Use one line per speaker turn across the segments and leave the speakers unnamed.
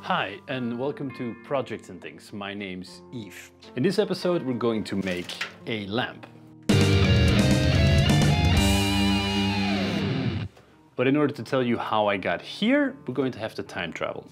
Hi, and welcome to Projects and Things. My name's Yves. In this episode, we're going to make a lamp. But in order to tell you how I got here, we're going to have to time travel.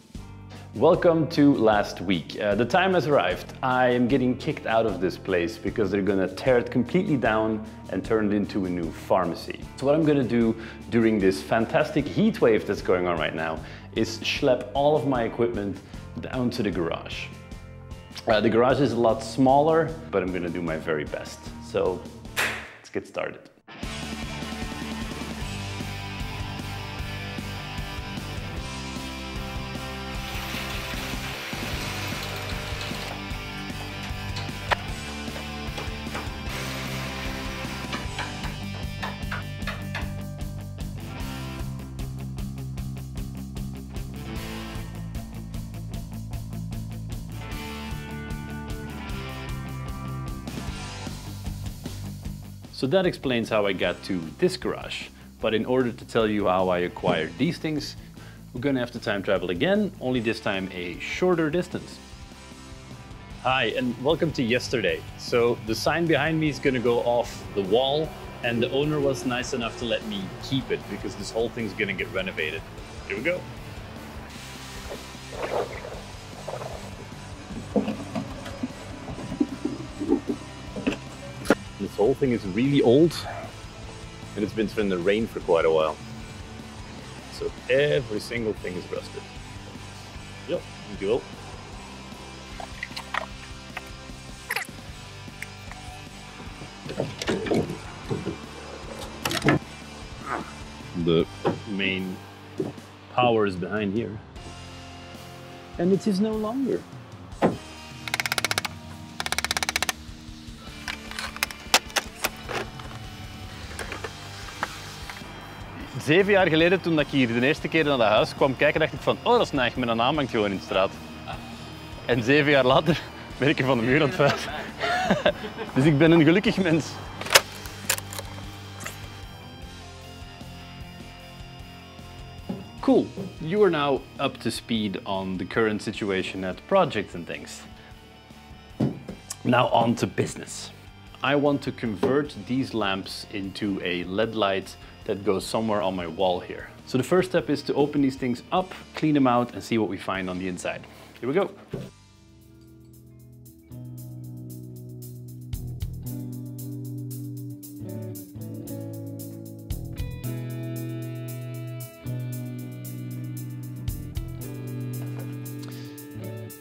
Welcome to last week. The time has arrived. I am getting kicked out of this place because they're gonna tear it completely down and turn it into a new pharmacy. So what I'm gonna do during this fantastic heat wave that's going on right now is schlep all of my equipment down to the garage. The garage is a lot smaller, but I'm gonna do my very best. So let's get started. So that explains how I got to this garage. But in order to tell you how I acquired these things, we're gonna have to time travel again, only this time a shorter distance. Hi, and welcome to yesterday. So the sign behind me is gonna go off the wall, and the owner was nice enough to let me keep it because this whole thing's gonna get renovated. Here we go. This whole thing is really old and it's been in the rain for quite a while. So every single thing is rusted. Yep, thank you all. The main power is behind here. And it is no longer. Zeven jaar geleden, toen ik hier de eerste keer naar dat huis kwam kijken, dacht ik van, oh, dat is nice, mijn naam hangt gewoon in de straat. En 7 jaar later ben ik er van de muur aan het vuiten. Dus ik ben een gelukkig mens. Cool, you are now up to speed on the current situation at Projects and Things. Now on to business. I want to convert these lamps into a LED light that goes somewhere on my wall here. So the first step is to open these things up, clean them out, and see what we find on the inside. Here we go.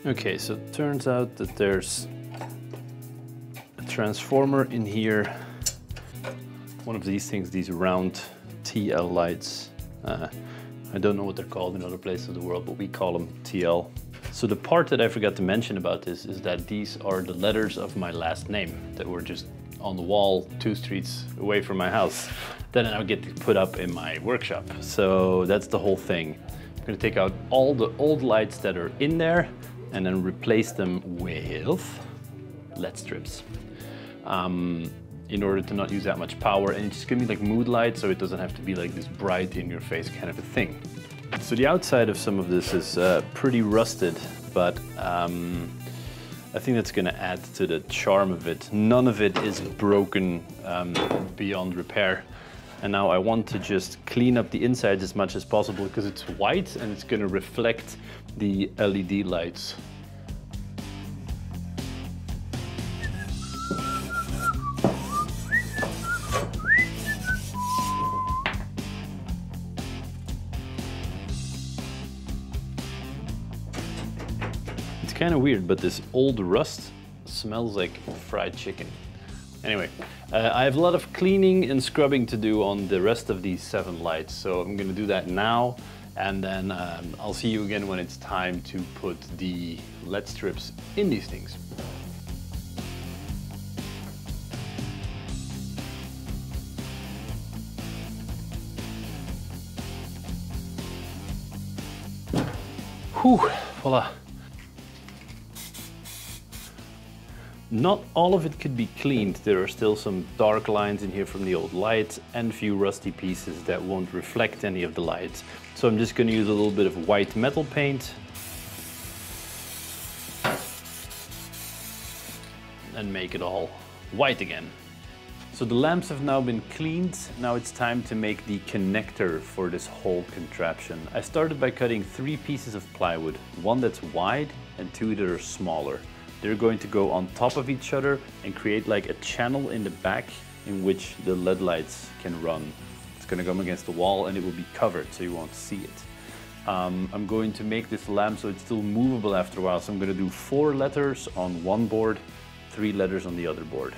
Okay, so it turns out that there's a transformer in here. One of these things, these round TL lights. I don't know what they're called in other places of the world, but we call them TL. So the part that I forgot to mention about this is that these are the letters of my last name that were just on the wall 2 streets away from my house. Then I get to put up in my workshop. So that's the whole thing. I'm gonna take out all the old lights that are in there and then replace them with LED strips. In order to not use that much power, and it's just gonna be like mood light, so it doesn't have to be like this bright in your face kind of a thing. So the outside of some of this is pretty rusted, but I think that's gonna add to the charm of it. None of it is broken beyond repair. And now I want to just clean up the inside as much as possible because it's white and it's gonna reflect the LED lights. It's kind of weird, but this old rust smells like fried chicken. Anyway, I have a lot of cleaning and scrubbing to do on the rest of these 7 lights, so I'm gonna do that now, and then I'll see you again when it's time to put the LED strips in these things. Whew, voila. Not all of it could be cleaned. There are still some dark lines in here from the old lights and a few rusty pieces that won't reflect any of the lights. So I'm just going to use a little bit of white metal paint and make it all white again. So the lamps have now been cleaned. Now it's time to make the connector for this whole contraption. I started by cutting 3 pieces of plywood, one that's wide and 2 that are smaller. They're going to go on top of each other and create like a channel in the back in which the LED lights can run. It's going to come against the wall and it will be covered so you won't see it. I'm going to make this lamp so it's still movable after a while. So I'm going to do 4 letters on one board, 3 letters on the other board.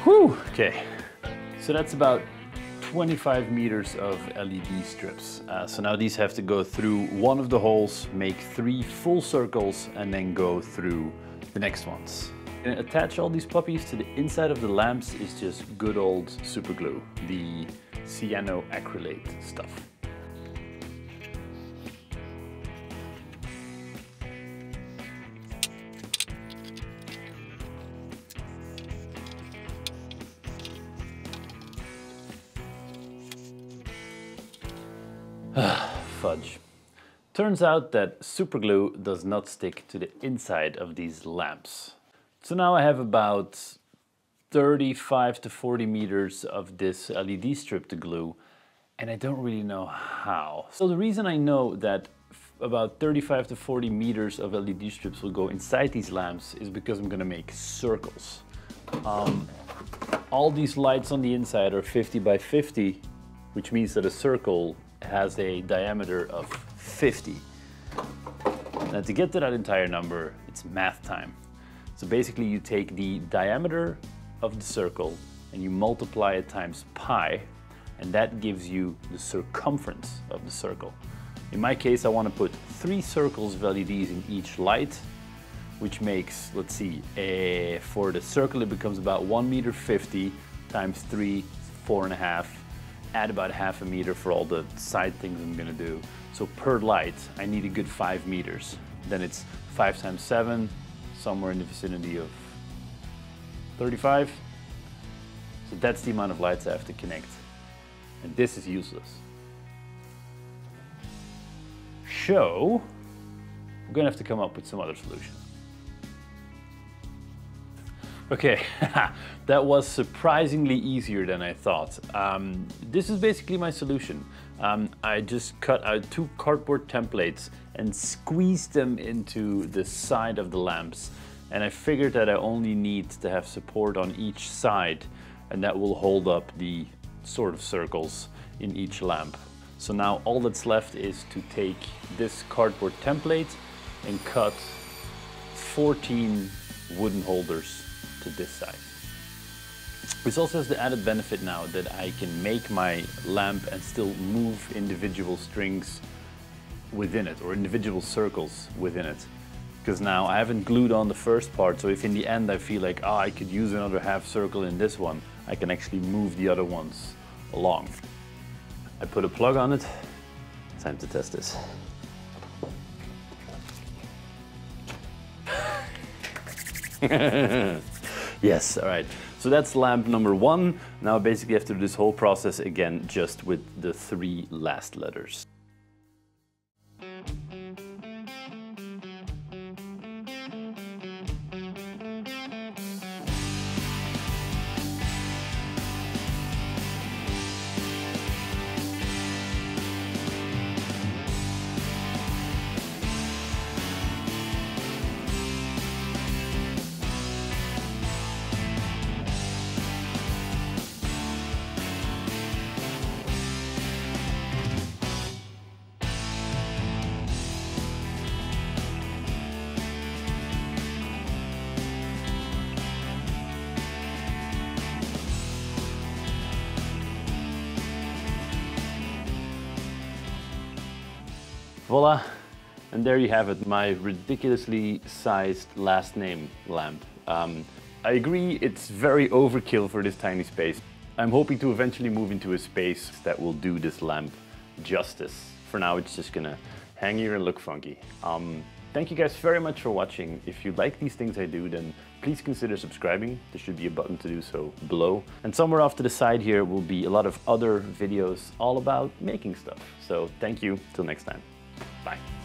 Whew, okay, so that's about 25 meters of LED strips. So now these have to go through one of the holes, make 3 full circles, and then go through the next ones. And attach all these puppies to the inside of the lamps is just good old super glue, the cyanoacrylate stuff. Fudge. Turns out that super glue does not stick to the inside of these lamps. So now I have about 35 to 40 meters of this LED strip to glue, and I don't really know how. So the reason I know that about 35 to 40 meters of LED strips will go inside these lamps is because I'm gonna make circles. All these lights on the inside are 50 by 50, which means that a circle has a diameter of 50. Now to get to that entire number, it's math time. So basically you take the diameter of the circle and you multiply it times pi, and that gives you the circumference of the circle. In my case, I want to put 3 circles of LEDs in each light, which makes, let's see, for the circle it becomes about 1.50 meters times 3, 4.5. Add about half a meter for all the side things I'm gonna do. So per light, I need a good 5 meters. Then it's 5 times 7, somewhere in the vicinity of 35. So that's the amount of lights I have to connect. And this is useless. So, we're gonna have to come up with some other solution. Okay, that was surprisingly easier than I thought. This is basically my solution. I just cut out 2 cardboard templates and squeezed them into the side of the lamps. And I figured that I only need to have support on each side, and that will hold up the sort of circles in each lamp. So now all that's left is to take this cardboard template and cut 14 wooden holders to this size. This also has the added benefit now that I can make my lamp and still move individual strings within it, or individual circles within it. Because now I haven't glued on the first part, so if in the end I feel like, oh, I could use another half circle in this one, I can actually move the other ones along. I put a plug on it. Time to test this. Yes, all right. So that's lamp number 1. Now I basically have to do this whole process again, just with the 3 last letters. Voila, and there you have it, my ridiculously sized last name lamp. I agree, it's very overkill for this tiny space. I'm hoping to eventually move into a space that will do this lamp justice. For now, it's just gonna hang here and look funky. Thank you guys very much for watching. If you like these things I do, then please consider subscribing. There should be a button to do so below. And somewhere off to the side here will be a lot of other videos all about making stuff. So thank you, till next time. Bye.